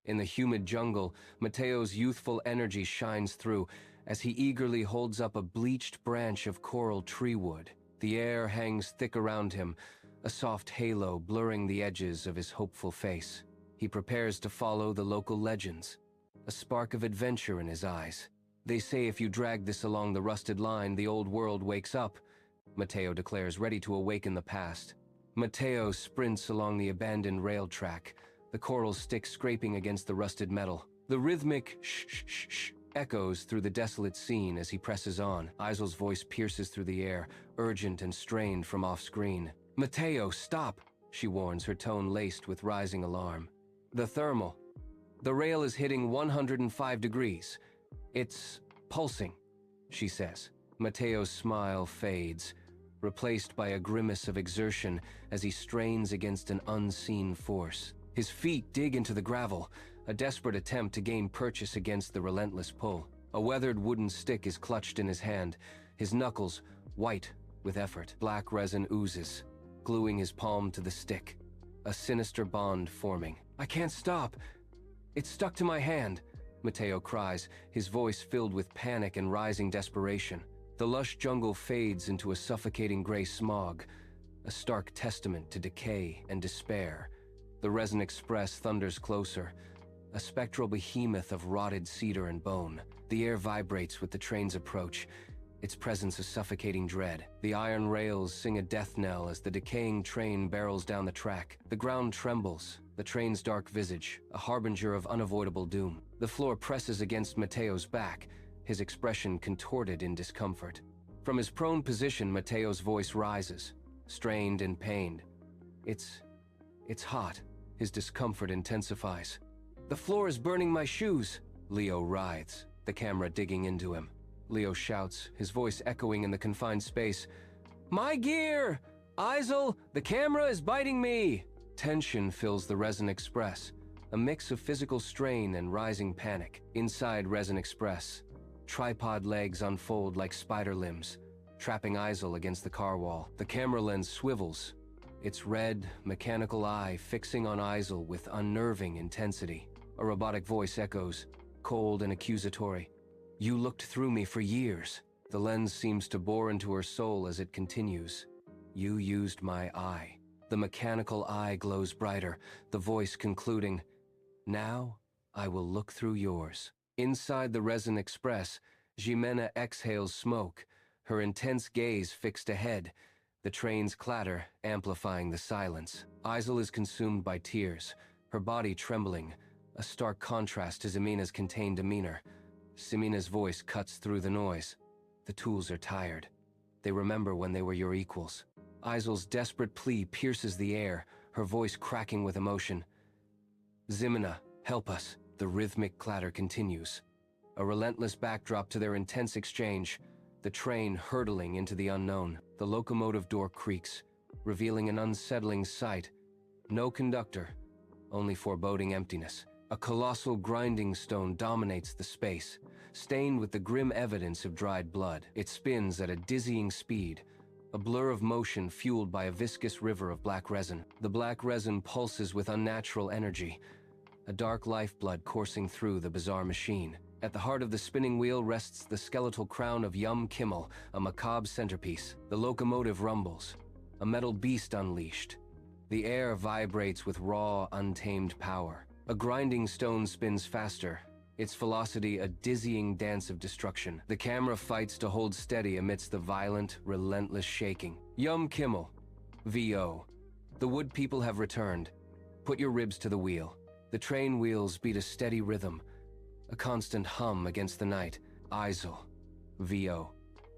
In the humid jungle, Mateo's youthful energy shines through as he eagerly holds up a bleached branch of coral tree wood. The air hangs thick around him, a soft halo blurring the edges of his hopeful face. He prepares to follow the local legends, a spark of adventure in his eyes. They say if you drag this along the rusted line, the old world wakes up, Mateo declares, ready to awaken the past. Mateo sprints along the abandoned rail track, the coral stick scraping against the rusted metal. The rhythmic shh echoes through the desolate scene as he presses on. Izel's voice pierces through the air, urgent and strained from off-screen. "Mateo, stop!" she warns, her tone laced with rising alarm. "The thermal. The rail is hitting 105 degrees. It's pulsing," she says. Mateo's smile fades, replaced by a grimace of exertion as he strains against an unseen force. His feet dig into the gravel, a desperate attempt to gain purchase against the relentless pull. A weathered wooden stick is clutched in his hand, his knuckles white with effort. Black resin oozes, gluing his palm to the stick, a sinister bond forming. "I can't stop. It's stuck to my hand," Mateo cries, his voice filled with panic and rising desperation. The lush jungle fades into a suffocating gray smog, a stark testament to decay and despair. The Resin Express thunders closer, a spectral behemoth of rotted cedar and bone. The air vibrates with the train's approach, its presence a suffocating dread. The iron rails sing a death knell as the decaying train barrels down the track. The ground trembles, the train's dark visage, a harbinger of unavoidable doom. The floor presses against Mateo's back, his expression contorted in discomfort. From his prone position, Mateo's voice rises, strained and pained. It's hot." His discomfort intensifies. "The floor is burning my shoes." Leo writhes, the camera digging into him. Leo shouts, his voice echoing in the confined space. "My gear! Izel, the camera is biting me!" Tension fills the Resin Express, a mix of physical strain and rising panic. Inside Resin Express, tripod legs unfold like spider limbs, trapping Izel against the car wall. The camera lens swivels, its red, mechanical eye fixing on Izel with unnerving intensity. A robotic voice echoes, cold and accusatory. "You looked through me for years." The lens seems to bore into her soul as it continues. "You used my eye." The mechanical eye glows brighter, the voice concluding, "Now I will look through yours." Inside the Resin Express, Jimena exhales smoke, her intense gaze fixed ahead, the train's clatter amplifying the silence. Izel is consumed by tears, her body trembling, a stark contrast to Ximena's contained demeanor. Ximena's voice cuts through the noise. "The tools are tired. They remember when they were your equals." Izel's desperate plea pierces the air, her voice cracking with emotion. "Ximena, help us." The rhythmic clatter continues, a relentless backdrop to their intense exchange, the train hurtling into the unknown. The locomotive door creaks, revealing an unsettling sight. No conductor, only foreboding emptiness. A colossal grinding stone dominates the space, stained with the grim evidence of dried blood. It spins at a dizzying speed, a blur of motion fueled by a viscous river of black resin. The black resin pulses with unnatural energy, a dark lifeblood coursing through the bizarre machine. At the heart of the spinning wheel rests the skeletal crown of Yum Kimmel, a macabre centerpiece. The locomotive rumbles, a metal beast unleashed. The air vibrates with raw, untamed power. A grinding stone spins faster, its velocity a dizzying dance of destruction. The camera fights to hold steady amidst the violent, relentless shaking. Yum Kimmel, VO. The wood people have returned. Put your ribs to the wheel. The train wheels beat a steady rhythm, a constant hum against the night. Izel, VO.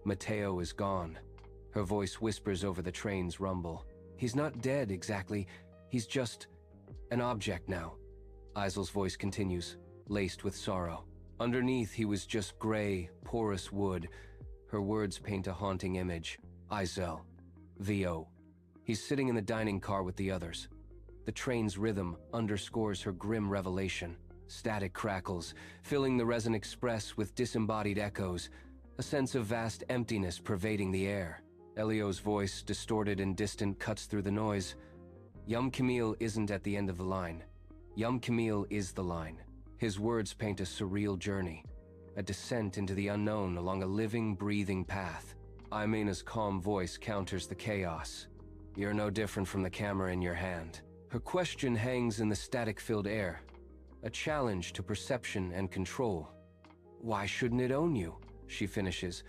Mateo is gone. Her voice whispers over the train's rumble. He's not dead exactly, he's just an object now. Izel's voice continues, laced with sorrow. Underneath he was just gray, porous wood. Her words paint a haunting image. Izel, VO. He's sitting in the dining car with the others. The train's rhythm underscores her grim revelation. Static crackles, filling the Resin Express with disembodied echoes, a sense of vast emptiness pervading the air. Elio's voice, distorted and distant, cuts through the noise. Yum Camille isn't at the end of the line. Yum Camille is the line. His words paint a surreal journey, a descent into the unknown along a living, breathing path. Imena's calm voice counters the chaos. You're no different from the camera in your hand. Her question hangs in the static-filled air, a challenge to perception and control. Why shouldn't it own you? She finishes,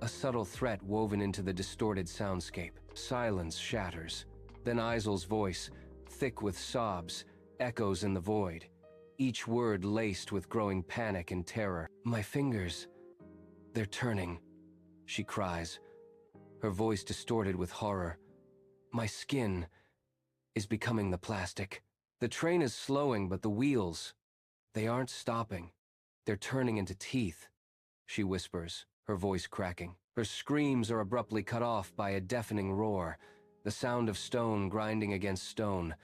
a subtle threat woven into the distorted soundscape. Silence shatters. Then Izel's voice, thick with sobs, echoes in the void, each word laced with growing panic and terror. My fingers, they're turning, she cries, her voice distorted with horror. My skin is becoming the plastic. The train is slowing, but the wheels, they aren't stopping. They're turning into teeth, she whispers, her voice cracking. Her screams are abruptly cut off by a deafening roar, the sound of stone grinding against stone,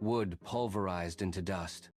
wood pulverized into dust.